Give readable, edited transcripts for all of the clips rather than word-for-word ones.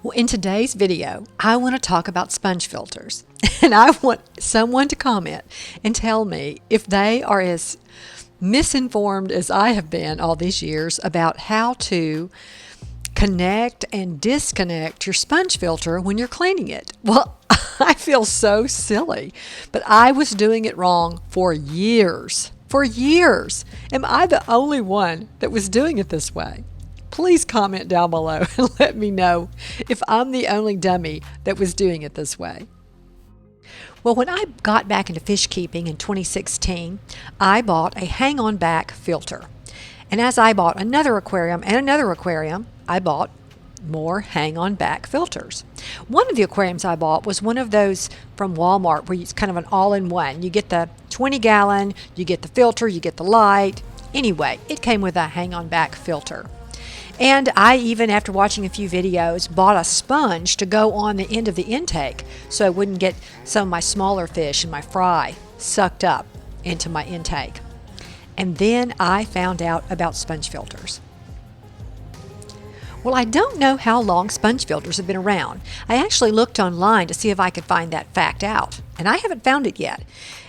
Well, in today's video, I want to talk about sponge filters, and I want someone to comment and tell me if they are as misinformed as I have been all these years about how to connect and disconnect your sponge filter when you're cleaning it. Well, I feel so silly, but I was doing it wrong for years. For years. Am I the only one that was doing it this way? Please comment down below and let me know if I'm the only dummy that was doing it this way. Well, when I got back into fish keeping in 2016, I bought a hang-on back filter. And as I bought another aquarium and another aquarium, I bought more hang-on back filters. One of the aquariums I bought was one of those from Walmart where it's kind of an all-in-one. You get the 20-gallon, you get the filter, you get the light. Anyway, it came with a hang-on back filter. And I even, after watching a few videos, bought a sponge to go on the end of the intake so I wouldn't get some of my smaller fish and my fry sucked up into my intake. And then I found out about sponge filters. Well, I don't know how long sponge filters have been around. I actually looked online to see if I could find that fact out, and I haven't found it yet.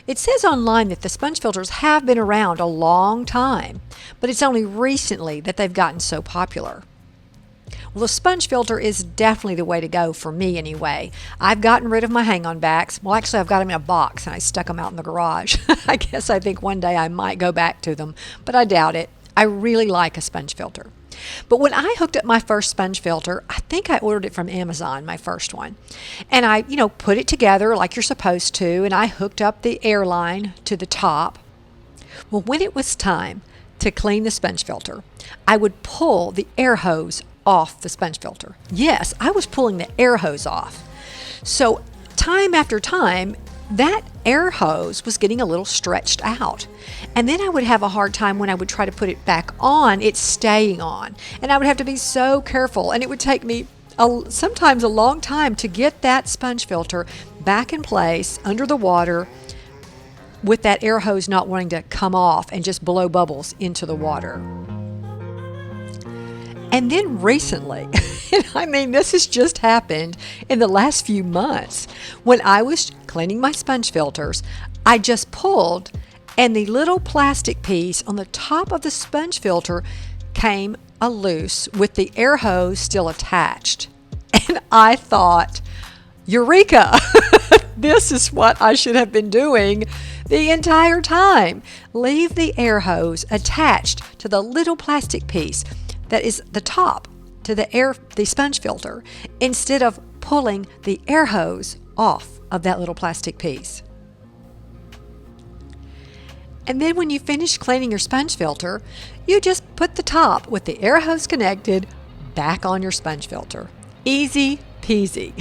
It says online that the sponge filters have been around a long time, but it's only recently that they've gotten so popular. Well, the sponge filter is definitely the way to go for me anyway. I've gotten rid of my hang-on backs. Well, actually, I've got them in a box, and I stuck them out in the garage. I think one day I might go back to them, but I doubt it. I really like a sponge filter. But when I hooked up my first sponge filter, I think I ordered it from Amazon, my first one. And I, put it together like you're supposed to, and I hooked up the air line to the top. Well, when it was time to clean the sponge filter, I would pull the air hose off the sponge filter. Yes, I was pulling the air hose off. So time after time, that air hose was getting a little stretched out. And then I would have a hard time when I would try to put it back on, it staying on. And I would have to be so careful. And it would take me sometimes a long time to get that sponge filter back in place under the water with that air hose not wanting to come off and just blow bubbles into the water. And then recently, this has just happened in the last few months, when I was cleaning my sponge filters, I just pulled and the little plastic piece on the top of the sponge filter came loose with the air hose still attached. And I thought, Eureka! This is what I should have been doing the entire time. Leave the air hose attached to the little plastic piece that is the top to the sponge filter, instead of pulling the air hose off of that little plastic piece. And then when you finish cleaning your sponge filter, you just put the top with the air hose connected back on your sponge filter. Easy peasy.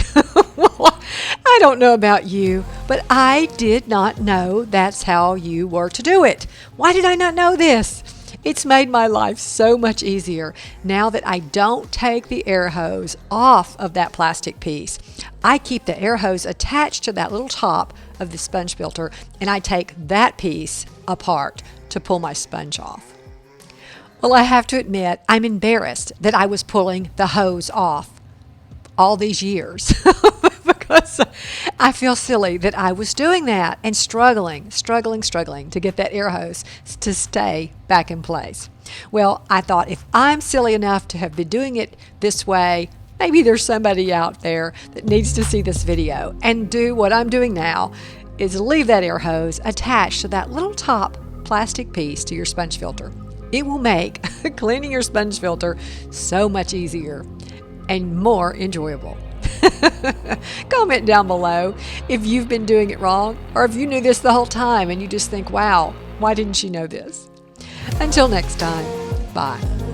Well, I don't know about you, but I did not know that's how you were to do it. Why did I not know this? It's made my life so much easier now that I don't take the air hose off of that plastic piece. I keep the air hose attached to that little top of the sponge filter, and I take that piece apart to pull my sponge off. Well, I have to admit, I'm embarrassed that I was pulling the hose off all these years because I feel silly that I was doing that and struggling to get that air hose to stay back in place. Well, I thought if I'm silly enough to have been doing it this way, maybe there's somebody out there that needs to see this video and do what I'm doing now, is leave that air hose attached to that little top plastic piece to your sponge filter. It will make cleaning your sponge filter so much easier and more enjoyable. Comment down below if you've been doing it wrong, or if you knew this the whole time and you just think, wow, why didn't she know this? Until next time, bye.